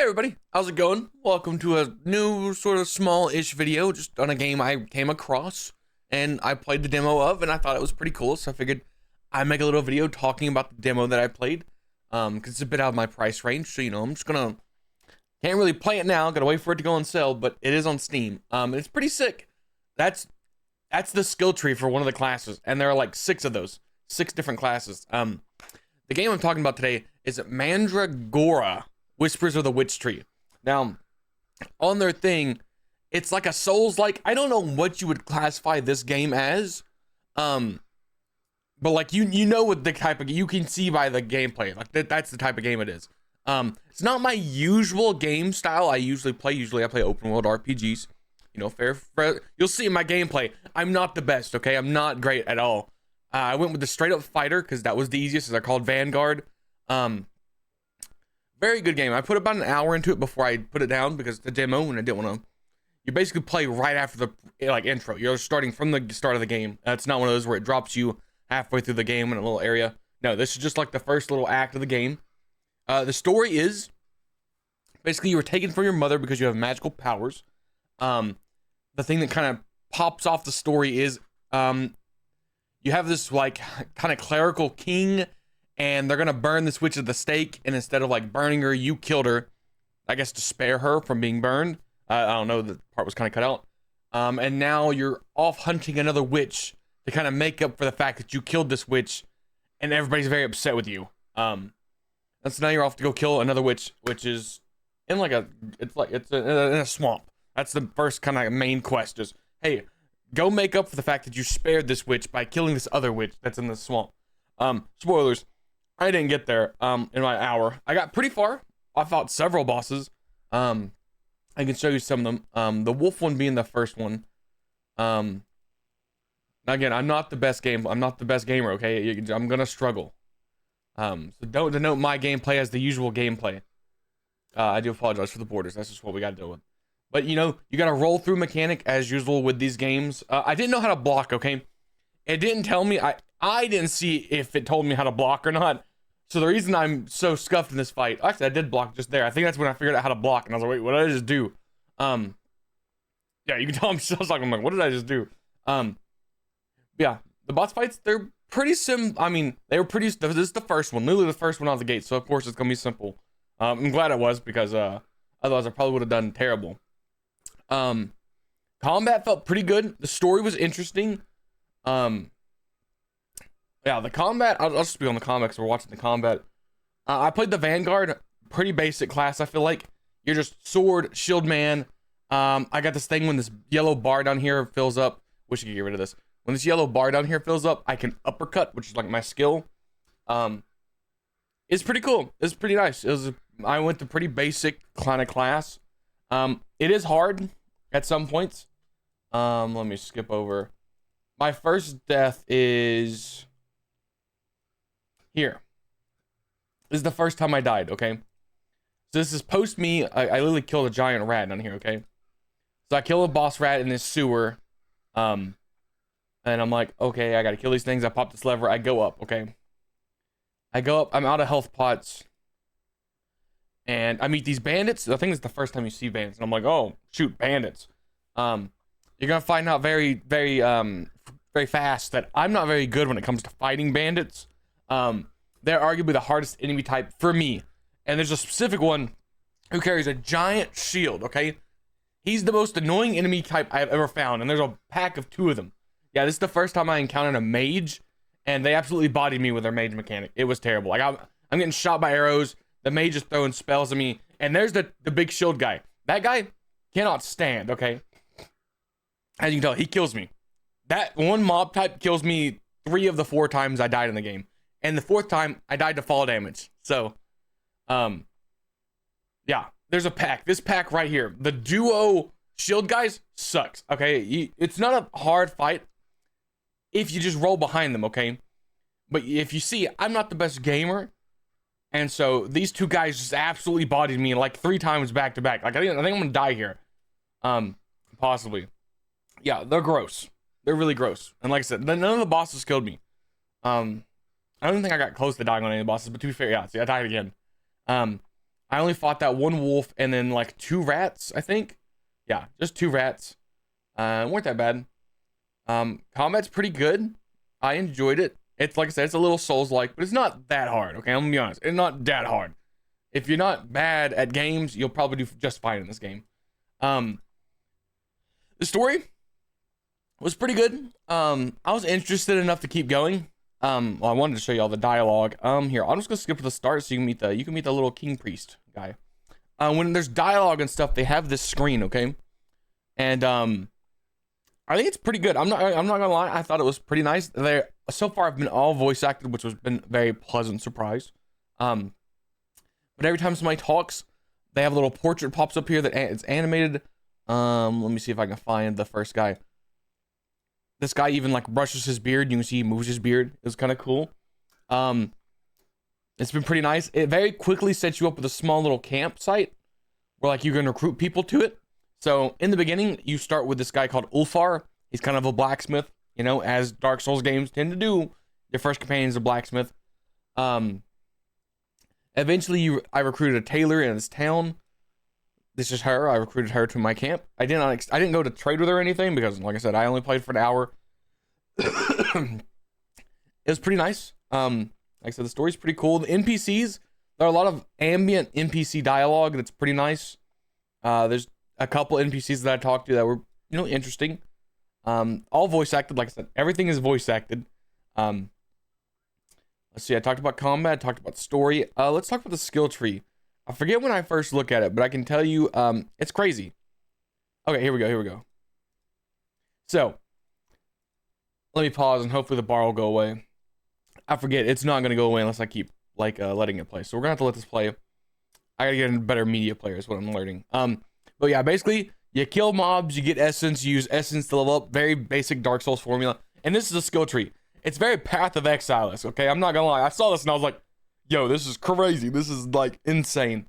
Everybody, how's it going? Welcome to a new sort of small-ish video just on a game I came across and I played the demo of, and I thought it was pretty cool, so I figured I'd make a little video talking about the demo that I played, because it's a bit out of my price range, so I'm just gonna can't really play it now, gotta wait for it to go on sale, but it is on Steam. It's pretty sick. That's the skill tree for one of the classes, and there are like 6 of those, 6 different classes. The game I'm talking about today is Mandragora, Whispers of the Witch Tree. Now, on their thing, it's like a Souls-like. I don't know what you would classify this game as, but like you know what the type of, you can see by the gameplay, like that's the type of game it is. It's not my usual game style. I play open world RPGs. Fair. You'll see in my gameplay, I'm not the best. Okay, I'm not great at all. I went with the straight up fighter because that was the easiest. They're called Vanguard. Very good game. I put about an hour into it before I put it down because it's a demo and I didn't want to. You basically play right after the intro. You're starting from the start of the game. It's not one of those where it drops you halfway through the game in a little area. No, this is just like the first little act of the game. The story is basically you were taken from your mother because you have magical powers. The thing that kind of pops off the story is you have this like kind of clerical king, and they're gonna burn this witch at the stake, and instead of like burning her, you killed her, I guess to spare her from being burned. I don't know, the part was kind of cut out. And now you're off hunting another witch to kind of make up for the fact that you killed this witch, and everybody's very upset with you. And so now you're off to go kill another witch, which is in like it's in a swamp. That's the first kind of main quest. Is hey, go make up for the fact that you spared this witch by killing this other witch that's in the swamp. Spoilers. I didn't get there in my hour. I got pretty far. I fought several bosses. I can show you some of them. The wolf one being the first one. Again, I'm not the best gamer, okay? I'm gonna struggle. So don't denote my gameplay as the usual gameplay. I do apologize for the borders. That's just what we gotta deal with. But you gotta roll through mechanic as usual with these games. I didn't know how to block, okay? It didn't tell me. I didn't see if it told me how to block or not. So the reason I'm so scuffed in this fight, actually I did block just there. I think that's when I figured out how to block, and I was like, wait, what did I just do? Yeah, you can tell I'm so like, what did I just do? Yeah, the boss fights, they're pretty I mean, they were pretty, this is the first one, literally the first one out of the gate, so of course it's gonna be simple. I'm glad it was, because otherwise I probably would have done terrible. Combat felt pretty good. The story was interesting. Yeah, the combat, I'll just be on the combat because we're watching the combat. I played the Vanguard, pretty basic class, I feel like. You're just sword, shield man. I got this thing when this yellow bar down here fills up. Wish I could get rid of this. When this yellow bar down here fills up, I can uppercut, which is like my skill. It's pretty cool. It's pretty nice. I went to pretty basic kind of class. It is hard at some points. Let me skip over. My first death is here. This is the first time I died, okay? So this is post me. I literally killed a giant rat down here, okay? So I kill a boss rat in this sewer. And I'm like, okay, I gotta kill these things. I pop this lever. I go up, okay? I go up. I'm out of health pots. And I meet these bandits. I think it's the first time you see bandits. And I'm like, oh, shoot, bandits. You're gonna find out very, very, very fast that I'm not very good when it comes to fighting bandits. They're arguably the hardest enemy type for me. And there's a specific one who carries a giant shield, okay? He's the most annoying enemy type I've ever found, and there's a pack of 2 of them. Yeah, this is the first time I encountered a mage, and they absolutely bodied me with their mage mechanic. It was terrible. Like, I'm getting shot by arrows, the mage is throwing spells at me, and there's the big shield guy. That guy cannot stand, okay? As you can tell, he kills me. That one mob type kills me 3 of the 4 times I died in the game. And the 4th time, I died to fall damage. So, yeah, there's a pack. This pack right here. The duo shield guys sucks, okay? It's not a hard fight if you just roll behind them, okay? But if you see, I'm not the best gamer. And so, these 2 guys just absolutely bodied me like 3 times back to back. Like, I think I'm gonna die here. Possibly. Yeah, they're gross. They're really gross. And like I said, none of the bosses killed me. I don't think I got close to dying on any of the bosses, but to be fair, yeah, see, I died again. I only fought that one wolf and then like 2 rats, I think. Yeah, just 2 rats. Weren't that bad. Combat's pretty good. I enjoyed it. It's like I said, it's a little Souls-like, but it's not that hard. Okay, I'm gonna be honest. It's not that hard. If you're not bad at games, you'll probably do just fine in this game. The story was pretty good. I was interested enough to keep going. Well, I wanted to show you all the dialogue. Here, I'm just gonna skip to the start so you can meet the little king priest guy. When there's dialogue and stuff, they have this screen, okay? And I think it's pretty good. I'm not gonna lie. I thought it was pretty nice. So far I've been all voice acted, which has been a very pleasant surprise. But every time somebody talks, they have a little portrait pops up here that it's animated. Let me see if I can find the first guy. This guy even like brushes his beard. You can see he moves his beard. It was kind of cool. It's been pretty nice. It very quickly sets you up with a small little campsite where like you can recruit people to it. So in the beginning, you start with this guy called Ulfar. He's kind of a blacksmith, you know, as Dark Souls games tend to do. Your first companion is a blacksmith. Eventually, I recruited a tailor in this town. This is her. I recruited her to my camp. I didn't go to trade with her or anything because, like I said, I only played for an hour. It was pretty nice. Like I said, the story's pretty cool. The NPCs, there are a lot of ambient NPC dialogue that's pretty nice. There's a couple NPCs that I talked to that were, you know, interesting. All voice acted. Like I said, everything is voice acted. Let's see. I talked about combat. I talked about story. Let's talk about the skill tree. I forget when I first look at it, but I can tell you, it's crazy. Okay, here we go. So, let me pause and hopefully the bar will go away. I forget, it's not gonna go away unless I keep like letting it play. So we're gonna have to let this play. I gotta get a better media player is what I'm learning. But yeah, basically you kill mobs, you get essence, you use essence to level up. Very basic Dark Souls formula. And this is a skill tree. It's very Path of Exile-esque, okay? I'm not gonna lie. I saw this and I was like, yo, this is crazy. This is like insane.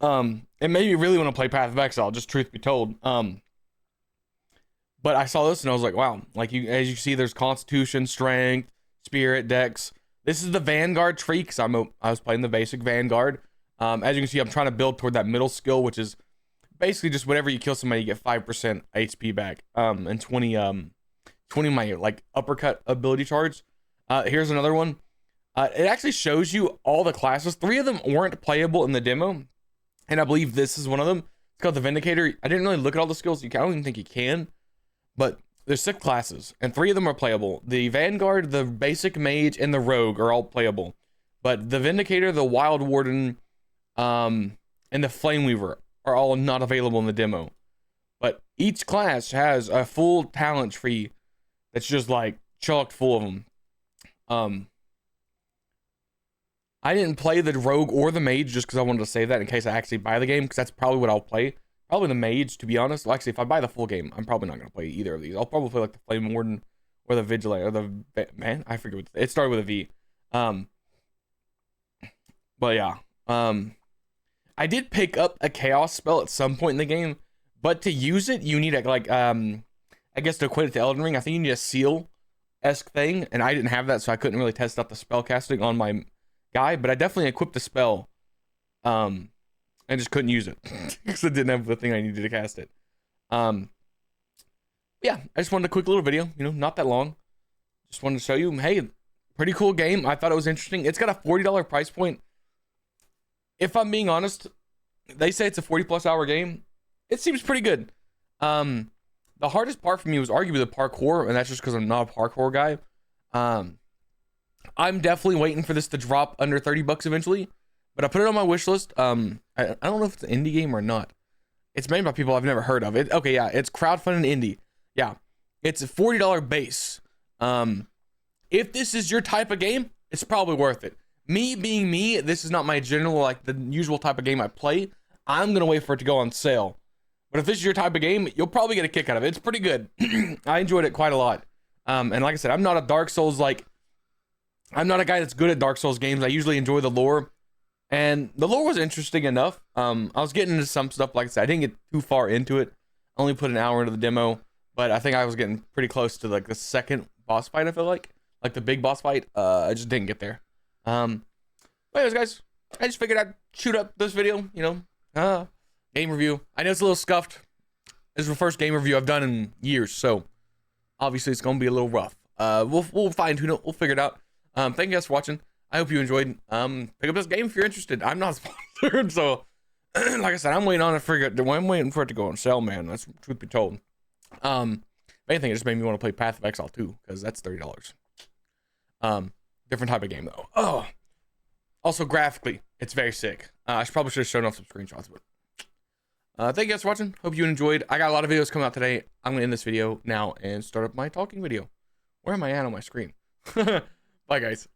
It made me really want to play Path of Exile, just truth be told. But I saw this and I was like, wow. Like as you see, there's Constitution, Strength, Spirit, Dex. This is the Vanguard tree because I was playing the basic Vanguard. As you can see, I'm trying to build toward that middle skill, which is basically just whenever you kill somebody, you get 5% HP back. And 20 my like uppercut ability charge. Here's another one. It actually shows you all the classes. 3 of them weren't playable in the demo, and I believe this is one of them. It's called the Vindicator. I didn't really look at all the skills. I don't even think you can, but there's 6 classes, and 3 of them are playable. The Vanguard, the Basic Mage, and the Rogue are all playable, but the Vindicator, the Wild Warden, and the Flame Weaver are all not available in the demo. But each class has a full talent tree that's just like chocked full of them. I didn't play the Rogue or the Mage just because I wanted to save that in case I actually buy the game, because that's probably what I'll play. Probably the Mage, to be honest. Well, actually, if I buy the full game, I'm probably not going to play either of these. I'll probably play like the Flame Warden or the Vigilante or the... Man, I forget what... It started with a V. But yeah. I did pick up a Chaos spell at some point in the game, but to use it, you need a, like, I guess to equate it to Elden Ring, I think you need a seal-esque thing, and I didn't have that, so I couldn't really test out the spell casting on my guy, but I definitely equipped the spell, and just couldn't use it, because I didn't have the thing I needed to cast it. Yeah, I just wanted a quick little video, you know, not that long. Just wanted to show you, hey, pretty cool game. I thought it was interesting. It's got a $40 price point. If I'm being honest, they say it's a 40+ hour game. It seems pretty good. The hardest part for me was arguably the parkour, and that's just because I'm not a parkour guy. I'm definitely waiting for this to drop under 30 bucks eventually, but I put it on my wish list. I don't know if it's an indie game or not. It's made by people I've never heard of. Okay, yeah, it's crowdfunded indie. Yeah, it's a $40 base. If this is your type of game, it's probably worth it. Me being me, this is not my general, like the usual type of game I play. I'm gonna wait for it to go on sale. But if this is your type of game, you'll probably get a kick out of it. It's pretty good. I enjoyed it quite a lot. And like I said, I'm not a Dark Souls, I'm not a guy that's good at Dark Souls games. I usually enjoy the lore. And the lore was interesting enough. I was getting into some stuff, like I said, I didn't get too far into it. I only put an hour into the demo. But I think I was getting pretty close to like the second boss fight, I feel like. Like the big boss fight. I just didn't get there. But anyways, guys, I just figured I'd shoot up this video, game review. I know it's a little scuffed. This is the first game review I've done in years, so obviously it's gonna be a little rough. We'll fine tune it. We'll figure it out. Thank you guys for watching. I hope you enjoyed. Pick up this game if you're interested. I'm not sponsored, so like I said, I'm waiting on it. I'm waiting for it to go on sale, man. That's truth be told. Anything, it just made me want to play Path of Exile 2 because that's $30. Different type of game though. Oh, also graphically, it's very sick. I probably should have shown off some screenshots, but thank you guys for watching. Hope you enjoyed. I got a lot of videos coming out today. I'm gonna end this video now and start up my talking video. Where am I at on my screen? Bye, guys.